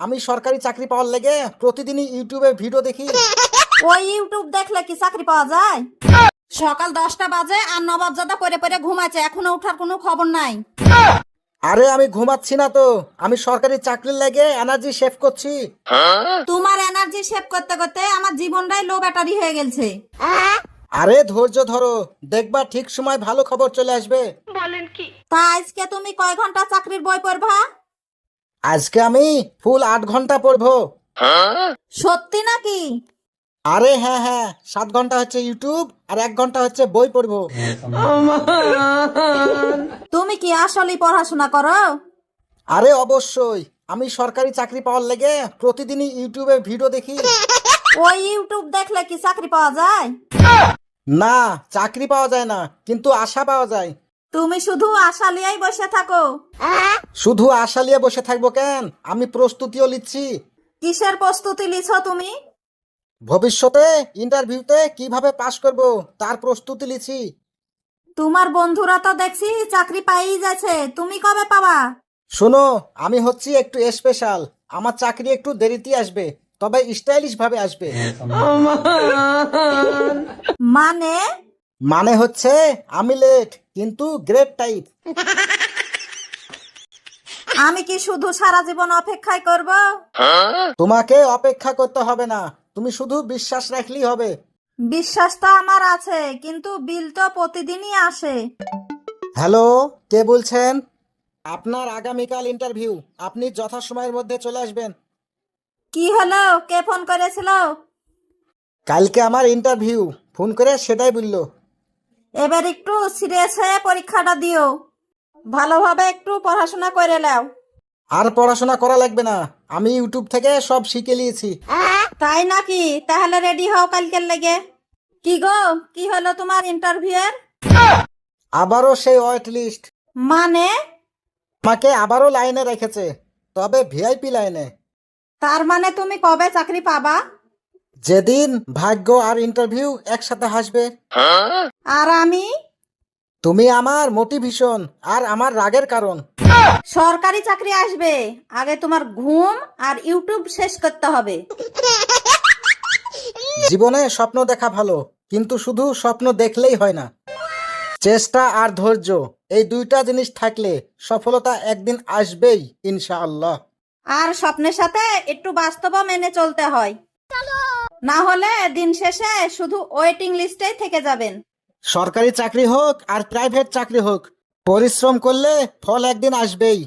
আমি সরকারি চাকরি পাওয়ার লেগে প্রতিদিনই ইউটিউবে ভিডিও দেখি। ওই ইউটিউব দেখলে কি চাকরি পাওয়া যায়? সকাল 10টা বাজে আর নবাবজাদা পরে পরে ঘুমাচ্ছে, এখনো ওঠার কোনো খবর নাই। আরে আমি ঘুমাচ্ছি না তো, আমি সরকারি চাকরির লেগে এনার্জি সেভ করছি। তোমার এনার্জি সেভ করতে করতে আমার জীবনটাই লো ব্যাটারি হয়ে গেছে। আরে ধৈর্য ধরো, দেখবা ঠিক সময় ভালো খবর চলে আসবে। তা আজকে তুমি কয় ঘন্টা চাকরির বই পড়বা? আজকে আমি ফুল 8 ঘন্টা পড়বো। সত্যি নাকি? আরে হ্যাঁ হ্যাঁ, 7 ঘন্টা হচ্ছে ইউটিউব আর 1 ঘন্টা হচ্ছে বই পড়বো। তুমি কি আসলেই পড়াশোনা করো? আরে অবশ্যই, আমি সরকারি চাকরি পাওয়ার লেগে প্রতিদিনই ইউটিউবে ভিডিও দেখি। ওই ইউটিউব দেখলে কি চাকরি পাওয়া যায়? না, চাকরি পাওয়া যায় না, কিন্তু আশা পাওয়া যায়। তুমি শুধু আশা লিয়াই বসে থাকো। শুধু আশা নিয়ে বসে থাকবো কেন, আমি প্রস্তুতিও নিচ্ছি। কিসের প্রস্তুতি লিছো তুমি? ভবিষ্যতে ইন্টারভিউতে কিভাবে পাশ করব তার প্রস্তুতি নিচ্ছি। তোমার বন্ধুরা তো দেখছি চাকরি পাইই যাচ্ছে, তুমি কবে পাবা? শোনো, আমি হচ্ছি একটু স্পেশাল, আমার চাকরি একটু দেরিতে আসবে, তবে স্টাইলিশ ভাবে আসবে। মানে? মানে হচ্ছে আমি লেট কিন্তু গ্রেট টাইপ। আমি কি শুধু সারা জীবন অপেক্ষাই করব? তোমাকে অপেক্ষা করতে হবে না, তুমি শুধু বিশ্বাস রাখলেই হবে। বিশ্বাস তো আমার আছে, কিন্তু বিল তো প্রতিদিনই আসে। হ্যালো, কে বলছেন? আপনার আগামীকাল ইন্টারভিউ, আপনি যথাসময়ের মধ্যে চলে আসবেন। কি হলো, কে ফোন করেছিল? কালকে আমার ইন্টারভিউ, ফোন করে সেটাই বললো। এবার একটু সিরিয়াস হয়ে পরীক্ষাটা দিও, ভালোভাবে একটু পড়াশোনা করে নাও। আর পড়াশোনা করা লাগবে না, আমি ইউটিউব থেকে সব শিখে নিয়েছি। তাই নাকি? তাহলে রেডি হও কালকের লেগে। কি গো, কি হলো তোমার ইন্টারভিউয়ের? আবারও সেই ওয়েট লিস্ট, মানে? আমাকে আবারও লাইনে রেখেছে, তবে ভিআইপি লাইনে। তার মানে তুমি কবে চাকরি পাবা? যেদিন ভাগ্য আর ইন্টারভিউ একসাথে হাসবে। আর আমি? তুমি আমার মোটিভেশন আর আমার রাগের কারণ। সরকারি চাকরি আসবে, আগে তোমার ঘুম আর ইউটিউব শেষ করতে হবে। জীবনে স্বপ্ন দেখা ভালো, কিন্তু শুধু স্বপ্ন দেখলেই হয় না, চেষ্টা আর ধৈর্য, এই দুইটা জিনিস থাকলে সফলতা একদিন আসবেই ইনশাআল্লাহ। আর স্বপ্নের সাথে একটু বাস্তবও মেনে চলতে হয়, না হলে দিন শেষে শুধু ওয়েটিং লিস্টেই থেকে যাবেন। সরকারি চাকরি হোক আর প্রাইভেট চাকরি হোক, পরিশ্রম করলে ফল একদিন আসবেই।